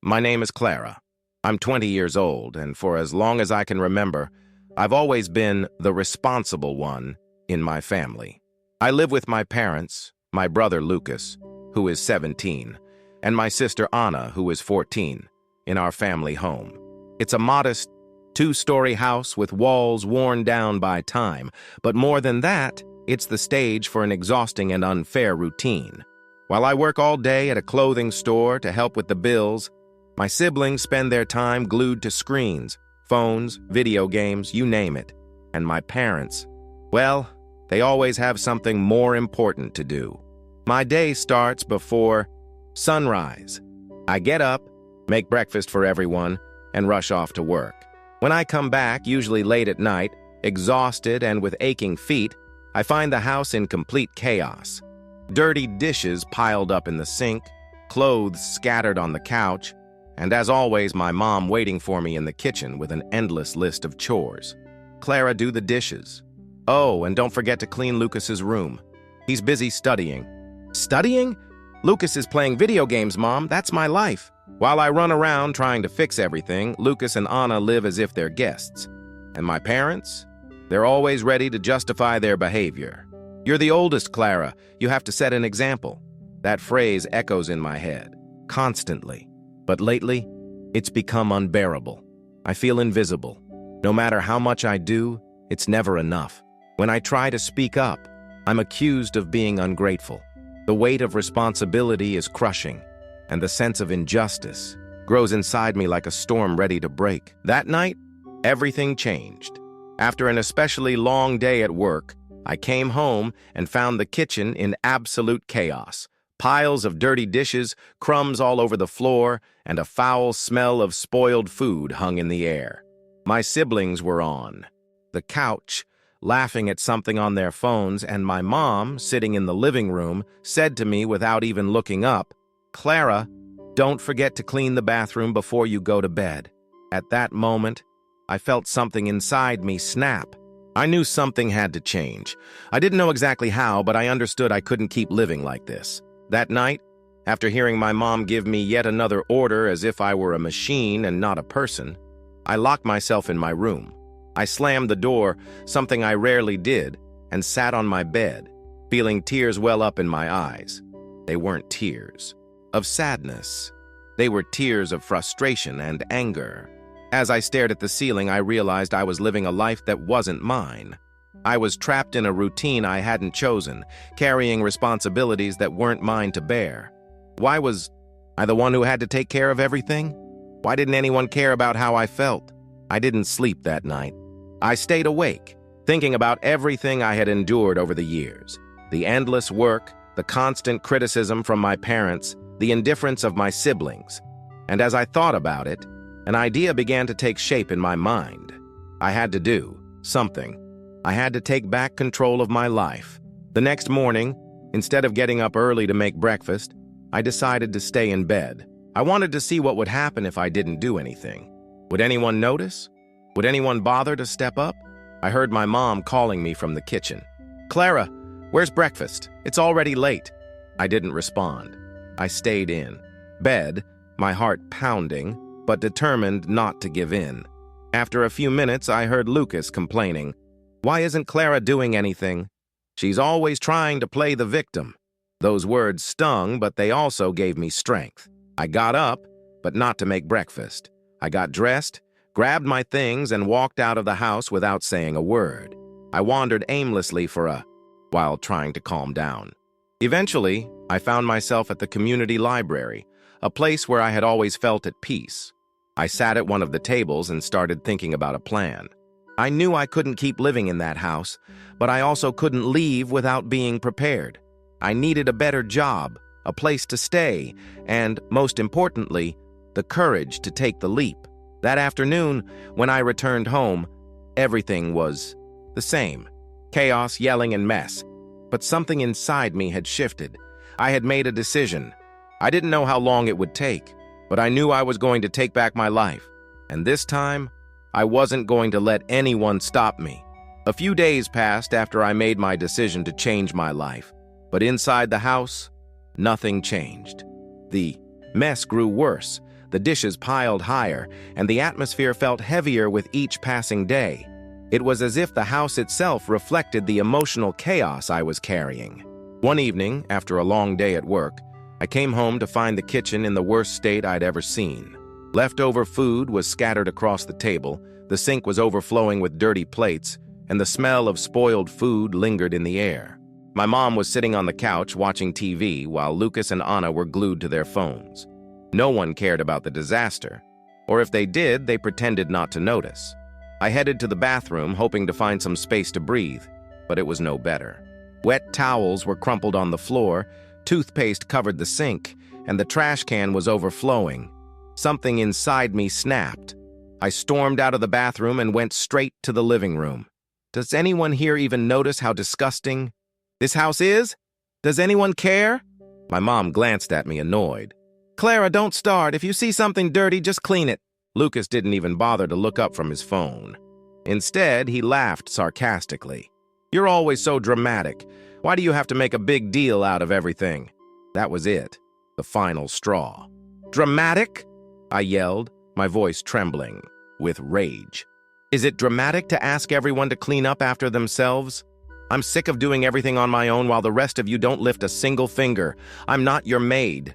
My name is Clara. I'm 20 years old, and for as long as I can remember, I've always been the responsible one in my family. I live with my parents, my brother Lucas, who is 17, and my sister Anna, who is 14, in our family home. It's a modest, two-story house with walls worn down by time, but more than that, it's the stage for an exhausting and unfair routine. While I work all day at a clothing store to help with the bills, my siblings spend their time glued to screens, phones, video games, you name it. And my parents, well, they always have something more important to do. My day starts before sunrise. I get up, make breakfast for everyone, and rush off to work. When I come back, usually late at night, exhausted and with aching feet, I find the house in complete chaos. Dirty dishes piled up in the sink, clothes scattered on the couch, and as always, my mom waiting for me in the kitchen with an endless list of chores. Clara, do the dishes. Oh, and don't forget to clean Lucas's room. He's busy studying. Studying? Lucas is playing video games, Mom. That's my life. While I run around trying to fix everything, Lucas and Anna live as if they're guests. And my parents? They're always ready to justify their behavior. You're the oldest, Clara. You have to set an example. That phrase echoes in my head, constantly. But lately, it's become unbearable. I feel invisible. No matter how much I do, it's never enough. When I try to speak up, I'm accused of being ungrateful. The weight of responsibility is crushing, and the sense of injustice grows inside me like a storm ready to break. That night, everything changed. After an especially long day at work, I came home and found the kitchen in absolute chaos. Piles of dirty dishes, crumbs all over the floor, and a foul smell of spoiled food hung in the air. My siblings were on the couch, laughing at something on their phones, and my mom, sitting in the living room, said to me without even looking up, "Clara, don't forget to clean the bathroom before you go to bed." At that moment, I felt something inside me snap. I knew something had to change. I didn't know exactly how, but I understood I couldn't keep living like this. That night, after hearing my mom give me yet another order as if I were a machine and not a person, I locked myself in my room. I slammed the door, something I rarely did, and sat on my bed, feeling tears well up in my eyes. They weren't tears of sadness. They were tears of frustration and anger. As I stared at the ceiling, I realized I was living a life that wasn't mine. I was trapped in a routine I hadn't chosen, carrying responsibilities that weren't mine to bear. Why was I the one who had to take care of everything? Why didn't anyone care about how I felt? I didn't sleep that night. I stayed awake, thinking about everything I had endured over the years. The endless work, the constant criticism from my parents, the indifference of my siblings. And as I thought about it, an idea began to take shape in my mind. I had to do something. I had to take back control of my life. The next morning, instead of getting up early to make breakfast, I decided to stay in bed. I wanted to see what would happen if I didn't do anything. Would anyone notice? Would anyone bother to step up? I heard my mom calling me from the kitchen. "Clara, where's breakfast? It's already late." I didn't respond. I stayed in bed, my heart pounding, but determined not to give in. After a few minutes, I heard Lucas complaining. "Why isn't Clara doing anything? She's always trying to play the victim." Those words stung, but they also gave me strength. I got up, but not to make breakfast. I got dressed, grabbed my things, and walked out of the house without saying a word. I wandered aimlessly for a while trying to calm down. Eventually, I found myself at the community library, a place where I had always felt at peace. I sat at one of the tables and started thinking about a plan. I knew I couldn't keep living in that house, but I also couldn't leave without being prepared. I needed a better job, a place to stay, and, most importantly, the courage to take the leap. That afternoon, when I returned home, everything was the same. Chaos, yelling, and mess. But something inside me had shifted. I had made a decision. I didn't know how long it would take, but I knew I was going to take back my life. And this time, I wasn't going to let anyone stop me. A few days passed after I made my decision to change my life. But inside the house, nothing changed. The mess grew worse. the dishes piled higher, and the atmosphere felt heavier with each passing day. It was as if the house itself reflected the emotional chaos I was carrying. One evening, after a long day at work, I came home to find the kitchen in the worst state I'd ever seen. Leftover food was scattered across the table, the sink was overflowing with dirty plates, and the smell of spoiled food lingered in the air. My mom was sitting on the couch watching TV while Lucas and Anna were glued to their phones. No one cared about the disaster, or if they did, they pretended not to notice. I headed to the bathroom hoping to find some space to breathe, but it was no better. Wet towels were crumpled on the floor, toothpaste covered the sink, and the trash can was overflowing. Something inside me snapped. I stormed out of the bathroom and went straight to the living room. Does anyone here even notice how disgusting this house is? Does anyone care? My mom glanced at me, annoyed. Clara, don't start. If you see something dirty, just clean it. Lucas didn't even bother to look up from his phone. Instead, he laughed sarcastically. You're always so dramatic. Why do you have to make a big deal out of everything? That was it, the final straw. Dramatic? I yelled, my voice trembling with rage. Is it dramatic to ask everyone to clean up after themselves? I'm sick of doing everything on my own while the rest of you don't lift a single finger. I'm not your maid.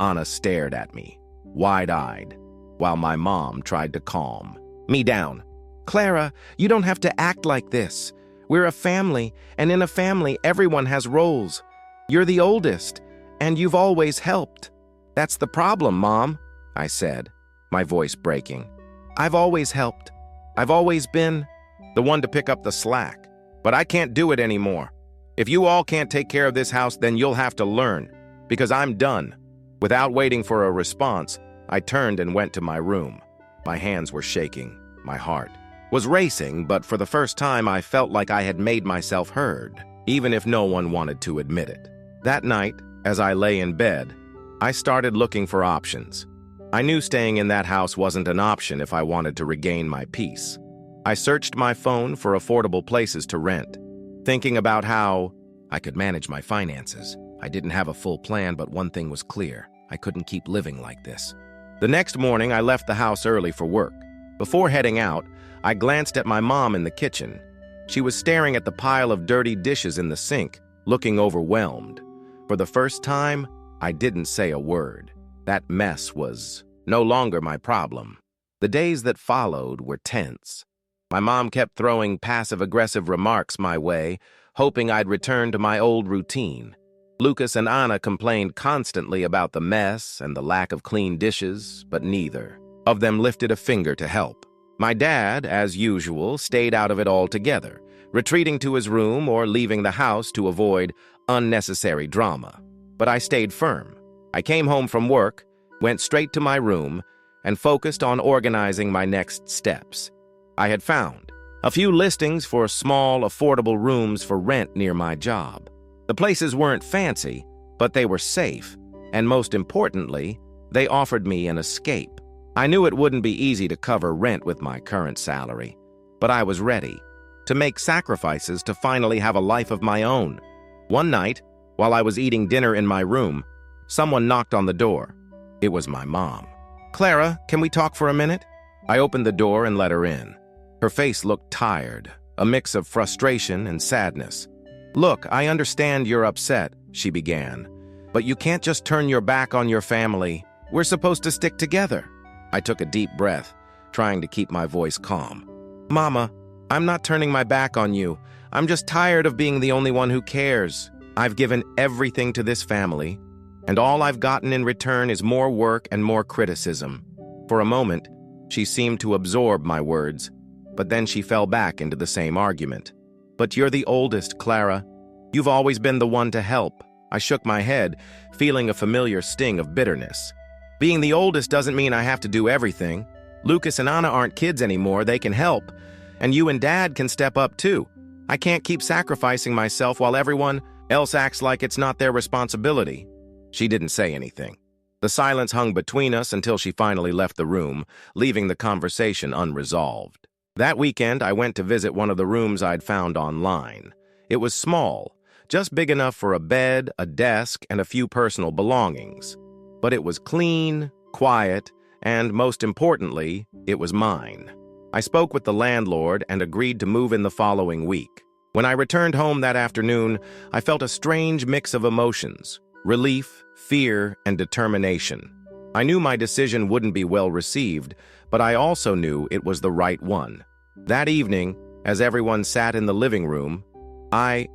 Anna stared at me, wide-eyed, while my mom tried to calm me down. Clara, you don't have to act like this. We're a family, and in a family, everyone has roles. You're the oldest, and you've always helped. That's the problem, Mom, I said, my voice breaking. I've always helped. I've always been the one to pick up the slack. But I can't do it anymore. If you all can't take care of this house, then you'll have to learn, because I'm done. Without waiting for a response, I turned and went to my room. My hands were shaking. My heart was racing, but for the first time I felt like I had made myself heard, even if no one wanted to admit it. That night, as I lay in bed, I started looking for options. I knew staying in that house wasn't an option if I wanted to regain my peace. I searched my phone for affordable places to rent, thinking about how I could manage my finances. I didn't have a full plan, but one thing was clear. I couldn't keep living like this. The next morning, I left the house early for work. Before heading out, I glanced at my mom in the kitchen. She was staring at the pile of dirty dishes in the sink, looking overwhelmed. For the first time, I didn't say a word. That mess was no longer my problem. The days that followed were tense. My mom kept throwing passive-aggressive remarks my way, hoping I'd return to my old routine. Lucas and Anna complained constantly about the mess and the lack of clean dishes, but neither of them lifted a finger to help. My dad, as usual, stayed out of it altogether, retreating to his room or leaving the house to avoid unnecessary drama. But I stayed firm. I came home from work, went straight to my room, and focused on organizing my next steps. I had found a few listings for small, affordable rooms for rent near my job. The places weren't fancy, but they were safe, and most importantly, they offered me an escape. I knew it wouldn't be easy to cover rent with my current salary, but I was ready to make sacrifices to finally have a life of my own. One night, while I was eating dinner in my room, someone knocked on the door. It was my mom. Clara, can we talk for a minute? I opened the door and let her in. Her face looked tired, a mix of frustration and sadness. Look, I understand you're upset, she began, but you can't just turn your back on your family. We're supposed to stick together. I took a deep breath, trying to keep my voice calm. Mama, I'm not turning my back on you. I'm just tired of being the only one who cares. I've given everything to this family, and all I've gotten in return is more work and more criticism. For a moment, she seemed to absorb my words, but then she fell back into the same argument. But you're the oldest, Clara. You've always been the one to help. I shook my head, feeling a familiar sting of bitterness. Being the oldest doesn't mean I have to do everything. Lucas and Anna aren't kids anymore, they can help. And you and Dad can step up too. I can't keep sacrificing myself while everyone else acts like it's not their responsibility. She didn't say anything. The silence hung between us until she finally left the room, leaving the conversation unresolved. That weekend, I went to visit one of the rooms I'd found online. It was small, just big enough for a bed, a desk, and a few personal belongings. But it was clean, quiet, and most importantly, it was mine. I spoke with the landlord and agreed to move in the following week. When I returned home that afternoon, I felt a strange mix of emotions: relief, fear, and determination. I knew my decision wouldn't be well received, but I also knew it was the right one. That evening, as everyone sat in the living room, I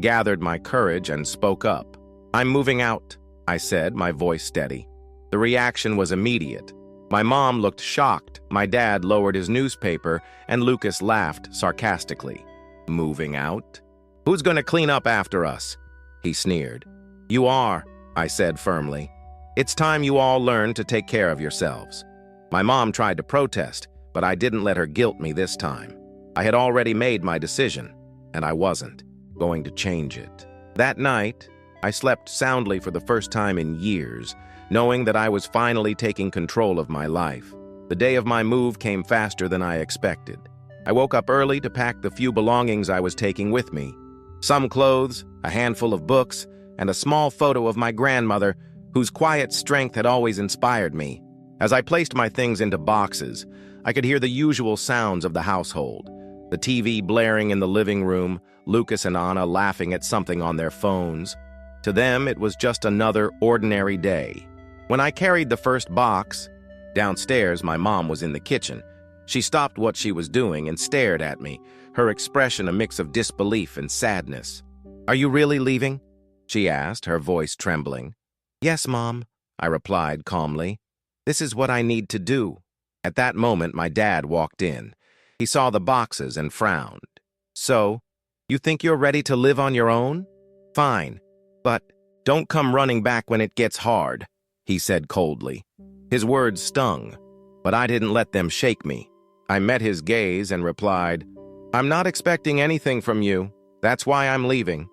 gathered my courage and spoke up. "I'm moving out," I said, my voice steady. The reaction was immediate. My mom looked shocked, my dad lowered his newspaper, and Lucas laughed sarcastically. "Moving out? Who's going to clean up after us?" he sneered. "You are," I said firmly. "It's time you all learn to take care of yourselves." My mom tried to protest, but I didn't let her guilt me this time. I had already made my decision, and I wasn't going to change it. That night, I slept soundly for the first time in years, knowing that I was finally taking control of my life. The day of my move came faster than I expected. I woke up early to pack the few belongings I was taking with me. Some clothes, a handful of books, and a small photo of my grandmother, whose quiet strength had always inspired me. As I placed my things into boxes, I could hear the usual sounds of the household. The TV blaring in the living room, Lucas and Anna laughing at something on their phones. To them, it was just another ordinary day. When I carried the first box, downstairs, my mom was in the kitchen. She stopped what she was doing and stared at me, her expression a mix of disbelief and sadness. "Are you really leaving?" she asked, her voice trembling. "Yes, Mom," I replied calmly. "This is what I need to do." At that moment, my dad walked in. He saw the boxes and frowned. "So, you think you're ready to live on your own? Fine, but don't come running back when it gets hard," he said coldly. His words stung, but I didn't let them shake me. I met his gaze and replied, "I'm not expecting anything from you. That's why I'm leaving."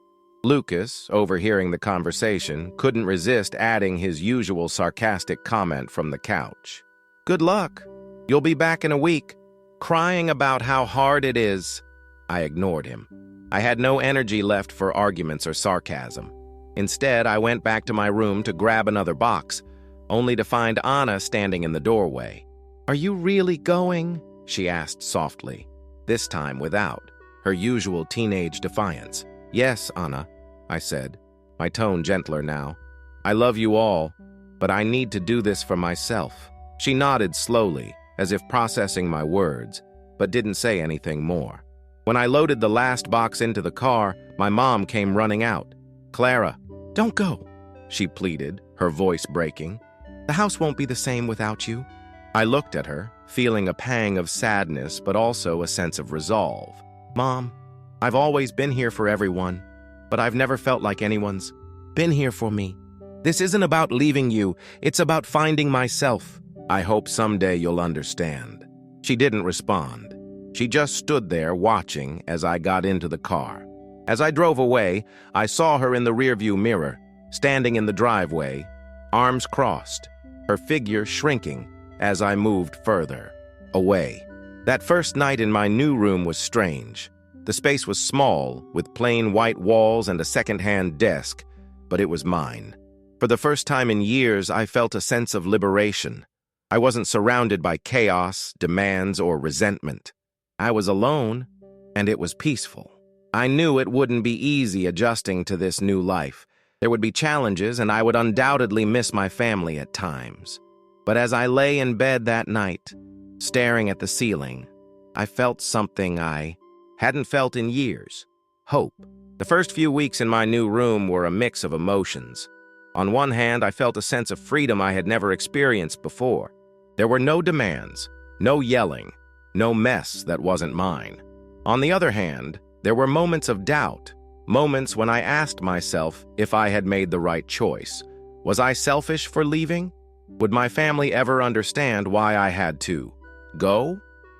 Lucas, overhearing the conversation, couldn't resist adding his usual sarcastic comment from the couch. "Good luck. You'll be back in a week, crying about how hard it is." I ignored him. I had no energy left for arguments or sarcasm. Instead, I went back to my room to grab another box, only to find Anna standing in the doorway. "Are you really going?" she asked softly, this time without her usual teenage defiance. "Yes, Anna," I said, my tone gentler now. "I love you all, but I need to do this for myself." She nodded slowly, as if processing my words, but didn't say anything more. When I loaded the last box into the car, my mom came running out. "Clara, don't go," she pleaded, her voice breaking. "The house won't be the same without you." I looked at her, feeling a pang of sadness but also a sense of resolve. "Mom, I've always been here for everyone, but I've never felt like anyone's been here for me. This isn't about leaving you, it's about finding myself. I hope someday you'll understand." She didn't respond. She just stood there watching as I got into the car. As I drove away, I saw her in the rearview mirror, standing in the driveway, arms crossed, her figure shrinking as I moved further away. That first night in my new room was strange. The space was small, with plain white walls and a second-hand desk, but it was mine. For the first time in years, I felt a sense of liberation. I wasn't surrounded by chaos, demands, or resentment. I was alone, and it was peaceful. I knew it wouldn't be easy adjusting to this new life. There would be challenges, and I would undoubtedly miss my family at times. But as I lay in bed that night, staring at the ceiling, I felt something I hadn't felt in years: hope. The first few weeks in my new room were a mix of emotions. On one hand, I felt a sense of freedom I had never experienced before. There were no demands, no yelling, no mess that wasn't mine. On the other hand, there were moments of doubt, moments when I asked myself if I had made the right choice. Was I selfish for leaving? Would my family ever understand why I had to go?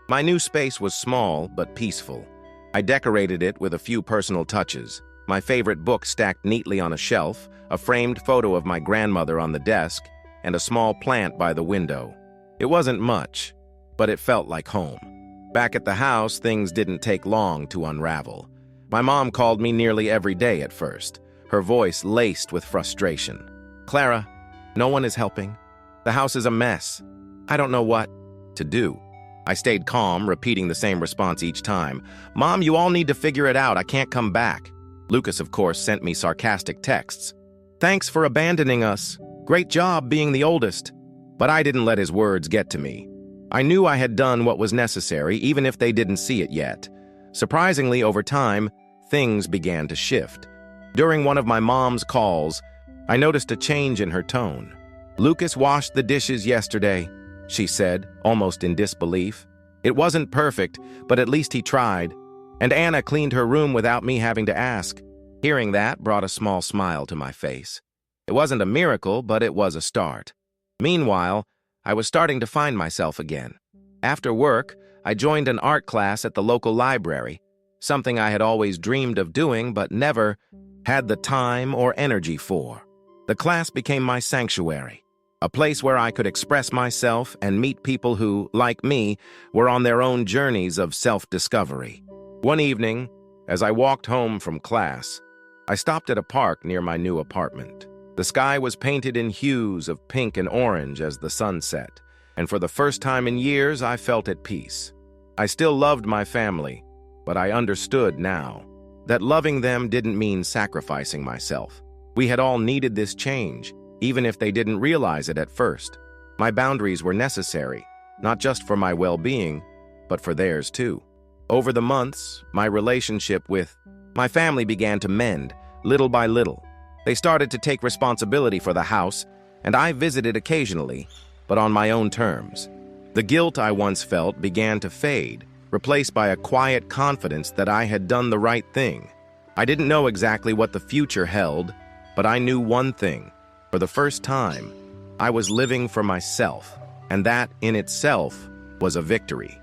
My new space was small but peaceful. I decorated it with a few personal touches. My favorite book stacked neatly on a shelf, a framed photo of my grandmother on the desk, and a small plant by the window. It wasn't much, but it felt like home. Back at the house, things didn't take long to unravel. My mom called me nearly every day at first, her voice laced with frustration. "Clara, no one is helping. The house is a mess. I don't know what to do. I stayed calm, repeating the same response each time. Mom, you all need to figure it out. I can't come back. Lucas, of course, sent me sarcastic texts. Thanks for abandoning us. Great job being the oldest. But I didn't let his words get to me. I knew I had done what was necessary, even if they didn't see it yet. Surprisingly, over time, things began to shift. During one of my mom's calls, I noticed a change in her tone. Lucas washed the dishes yesterday, she said, almost in disbelief. It wasn't perfect, but at least he tried. And Anna cleaned her room without me having to ask. Hearing that brought a small smile to my face. It wasn't a miracle, but it was a start. Meanwhile, I was starting to find myself again. After work, I joined an art class at the local library, something I had always dreamed of doing but never had the time or energy for. The class became my sanctuary, a place where I could express myself and meet people who, like me, were on their own journeys of self-discovery. One evening, as I walked home from class, I stopped at a park near my new apartment. The sky was painted in hues of pink and orange as the sun set, and for the first time in years, I felt at peace. I still loved my family, but I understood now that loving them didn't mean sacrificing myself. We had all needed this change, even if they didn't realize it at first. My boundaries were necessary, not just for my well-being, but for theirs too. Over the months, my relationship with my family began to mend, little by little. They started to take responsibility for the house, and I visited occasionally, but on my own terms. The guilt I once felt began to fade, replaced by a quiet confidence that I had done the right thing. I didn't know exactly what the future held, but I knew one thing. For the first time, I was living for myself, and that in itself was a victory.